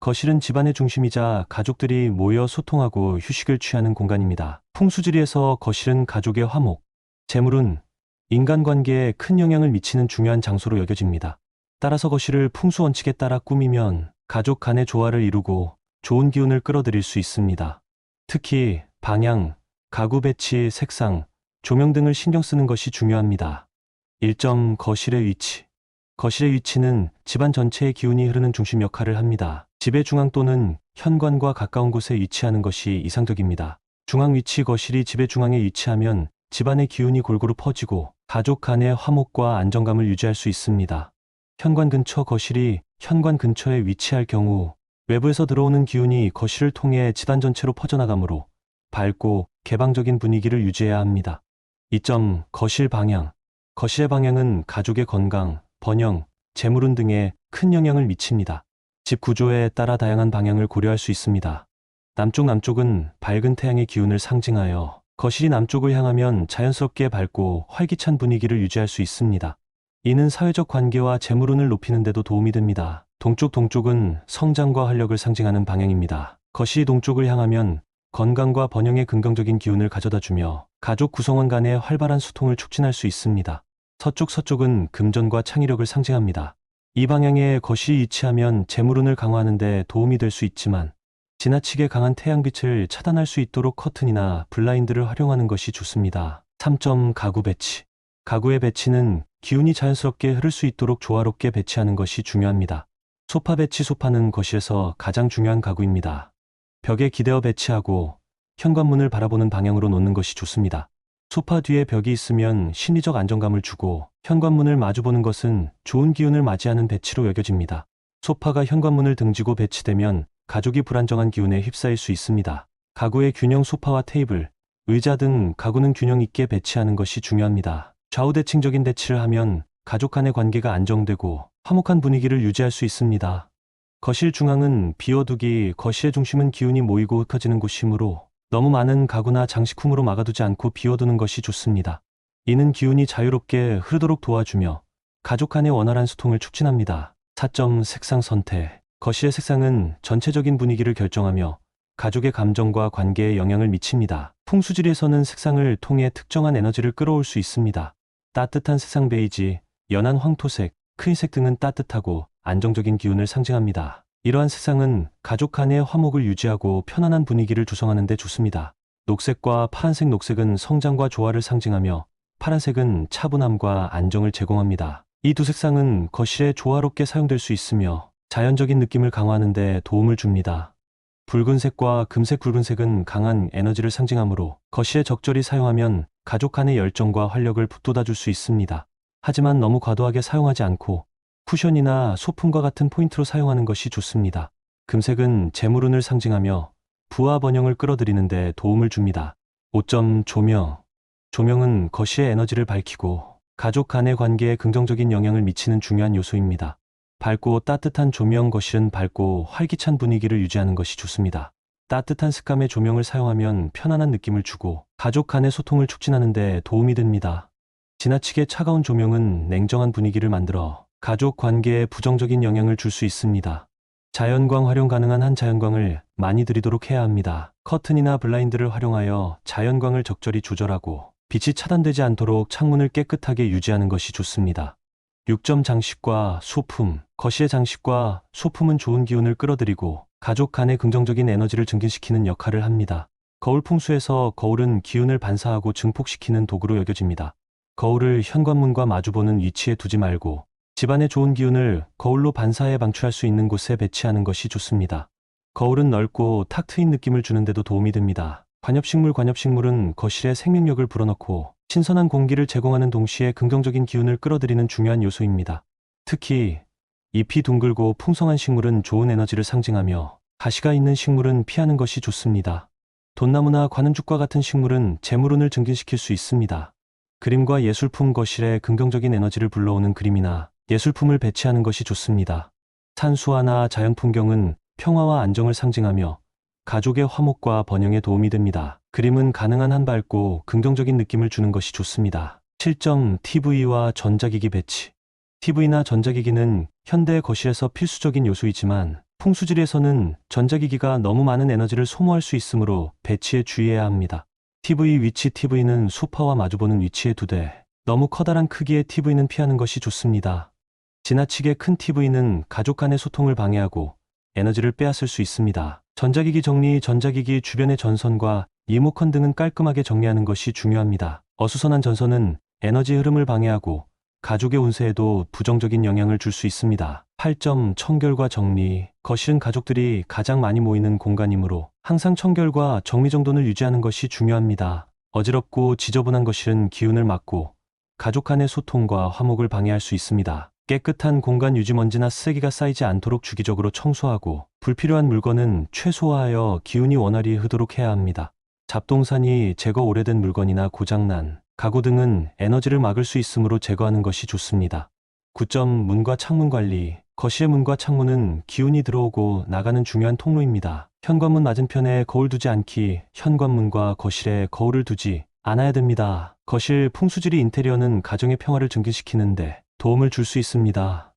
거실은 집안의 중심이자 가족들이 모여 소통하고 휴식을 취하는 공간입니다. 풍수지리에서 거실은 가족의 화목, 재물운, 인간관계에 큰 영향을 미치는 중요한 장소로 여겨집니다. 따라서 거실을 풍수 원칙에 따라 꾸미면 가족 간의 조화를 이루고 좋은 기운을 끌어들일 수 있습니다. 특히 방향, 가구 배치, 색상, 조명 등을 신경 쓰는 것이 중요합니다. 1점 거실의 위치. 거실의 위치는 집안 전체의 기운이 흐르는 중심 역할을 합니다. 집의 중앙 또는 현관과 가까운 곳에 위치하는 것이 이상적입니다. 중앙 위치 거실이 집의 중앙에 위치하면 집안의 기운이 골고루 퍼지고 가족 간의 화목과 안정감을 유지할 수 있습니다. 현관 근처 거실이 현관 근처에 위치할 경우 외부에서 들어오는 기운이 거실을 통해 집안 전체로 퍼져나가므로 밝고 개방적인 분위기를 유지해야 합니다. 2점 거실 방향. 거실의 방향은 가족의 건강, 번영, 재물운 등에 큰 영향을 미칩니다. 집 구조에 따라 다양한 방향을 고려할 수 있습니다. 남쪽은 밝은 태양의 기운을 상징하여 거실이 남쪽을 향하면 자연스럽게 밝고 활기찬 분위기를 유지할 수 있습니다. 이는 사회적 관계와 재물운을 높이는 데도 도움이 됩니다. 동쪽은 성장과 활력을 상징하는 방향입니다. 거실이 동쪽을 향하면 건강과 번영의 긍정적인 기운을 가져다주며 가족 구성원 간의 활발한 소통을 촉진할 수 있습니다. 서쪽은 금전과 창의력을 상징합니다. 이 방향에 거실이 위치하면 재물운을 강화하는 데 도움이 될 수 있지만 지나치게 강한 태양빛을 차단할 수 있도록 커튼이나 블라인드를 활용하는 것이 좋습니다. 3점 가구 배치. 가구의 배치는 기운이 자연스럽게 흐를 수 있도록 조화롭게 배치하는 것이 중요합니다. 소파 배치. 소파는 거실에서 가장 중요한 가구입니다. 벽에 기대어 배치하고 현관문을 바라보는 방향으로 놓는 것이 좋습니다. 소파 뒤에 벽이 있으면 심리적 안정감을 주고 현관문을 마주보는 것은 좋은 기운을 맞이하는 배치로 여겨집니다. 소파가 현관문을 등지고 배치되면 가족이 불안정한 기운에 휩싸일 수 있습니다. 가구의 균형. 소파와 테이블, 의자 등 가구는 균형 있게 배치하는 것이 중요합니다. 좌우대칭적인 배치를 하면 가족 간의 관계가 안정되고 화목한 분위기를 유지할 수 있습니다. 거실 중앙은 비워두기. 거실의 중심은 기운이 모이고 흩어지는 곳이므로 너무 많은 가구나 장식품으로 막아두지 않고 비워두는 것이 좋습니다. 이는 기운이 자유롭게 흐르도록 도와주며 가족 간의 원활한 소통을 촉진합니다. 4점 색상 선택. 거실의 색상은 전체적인 분위기를 결정하며 가족의 감정과 관계에 영향을 미칩니다. 풍수지리에서는 색상을 통해 특정한 에너지를 끌어올 수 있습니다. 따뜻한 색상 베이지, 연한 황토색, 크림색 등은 따뜻하고 안정적인 기운을 상징합니다. 이러한 색상은 가족 간의 화목을 유지하고 편안한 분위기를 조성하는 데 좋습니다. 녹색과 파란색. 녹색은 성장과 조화를 상징하며 파란색은 차분함과 안정을 제공합니다. 이 두 색상은 거실에 조화롭게 사용될 수 있으며 자연적인 느낌을 강화하는 데 도움을 줍니다. 붉은색과 금색. 붉은색은 강한 에너지를 상징하므로 거실에 적절히 사용하면 가족 간의 열정과 활력을 북돋아줄 수 있습니다. 하지만 너무 과도하게 사용하지 않고 쿠션이나 소품과 같은 포인트로 사용하는 것이 좋습니다. 금색은 재물운을 상징하며 부와 번영을 끌어들이는 데 도움을 줍니다. 5점 조명. 조명은 거실의 에너지를 밝히고 가족 간의 관계에 긍정적인 영향을 미치는 중요한 요소입니다. 밝고 따뜻한 조명. 거실은 밝고 활기찬 분위기를 유지하는 것이 좋습니다. 따뜻한 색감의 조명을 사용하면 편안한 느낌을 주고 가족 간의 소통을 촉진하는 데 도움이 됩니다. 지나치게 차가운 조명은 냉정한 분위기를 만들어 가족 관계에 부정적인 영향을 줄 수 있습니다. 자연광. 활용 가능한 한 자연광을 많이 들이도록 해야 합니다. 커튼이나 블라인드를 활용하여 자연광을 적절히 조절하고 빛이 차단되지 않도록 창문을 깨끗하게 유지하는 것이 좋습니다. 6점 장식과 소품. 거실의 장식과 소품은 좋은 기운을 끌어들이고 가족 간의 긍정적인 에너지를 증진시키는 역할을 합니다. 거울. 풍수에서 거울은 기운을 반사하고 증폭시키는 도구로 여겨집니다. 거울을 현관문과 마주보는 위치에 두지 말고 집안의 좋은 기운을 거울로 반사해 방출할 수 있는 곳에 배치하는 것이 좋습니다. 거울은 넓고 탁 트인 느낌을 주는데도 도움이 됩니다. 관엽식물. 관엽식물은 거실에 생명력을 불어넣고 신선한 공기를 제공하는 동시에 긍정적인 기운을 끌어들이는 중요한 요소입니다. 특히 잎이 둥글고 풍성한 식물은 좋은 에너지를 상징하며 가시가 있는 식물은 피하는 것이 좋습니다. 돈나무나 관음죽과 같은 식물은 재물운을 증진시킬 수 있습니다. 그림과 예술품. 거실에 긍정적인 에너지를 불러오는 그림이나 예술품을 배치하는 것이 좋습니다. 산수화나 자연 풍경은 평화와 안정을 상징하며 가족의 화목과 번영에 도움이 됩니다. 그림은 가능한 한 밝고 긍정적인 느낌을 주는 것이 좋습니다. 7점 TV와 전자기기 배치. TV나 전자기기는 현대의 거실에서 필수적인 요소이지만 풍수지리에서는 전자기기가 너무 많은 에너지를 소모할 수 있으므로 배치에 주의해야 합니다. TV 위치 TV는 소파와 마주보는 위치에 두되 너무 커다란 크기의 TV는 피하는 것이 좋습니다. 지나치게 큰 TV는 가족 간의 소통을 방해하고 에너지를 빼앗을 수 있습니다. 전자기기 정리, 전자기기 주변의 전선과 리모컨 등은 깔끔하게 정리하는 것이 중요합니다. 어수선한 전선은 에너지 흐름을 방해하고 가족의 운세에도 부정적인 영향을 줄 수 있습니다. 8점 청결과 정리. 거실은 가족들이 가장 많이 모이는 공간이므로 항상 청결과 정리 정돈을 유지하는 것이 중요합니다. 어지럽고 지저분한 거실은 기운을 막고 가족 간의 소통과 화목을 방해할 수 있습니다. 깨끗한 공간 유지, 먼지나 쓰레기가 쌓이지 않도록 주기적으로 청소하고 불필요한 물건은 최소화하여 기운이 원활히 흐르도록 해야 합니다. 잡동사니 제거, 오래된 물건이나 고장난 가구 등은 에너지를 막을 수 있으므로 제거하는 것이 좋습니다. 9점 문과 창문 관리. 거실의 문과 창문은 기운이 들어오고 나가는 중요한 통로입니다. 현관문 맞은편에 거울 두지 않기. 현관문과 거실에 거울을 두지 않아야 됩니다. 거실 풍수지리 인테리어는 가정의 평화를 증진시키는데 도움을 줄 수 있습니다.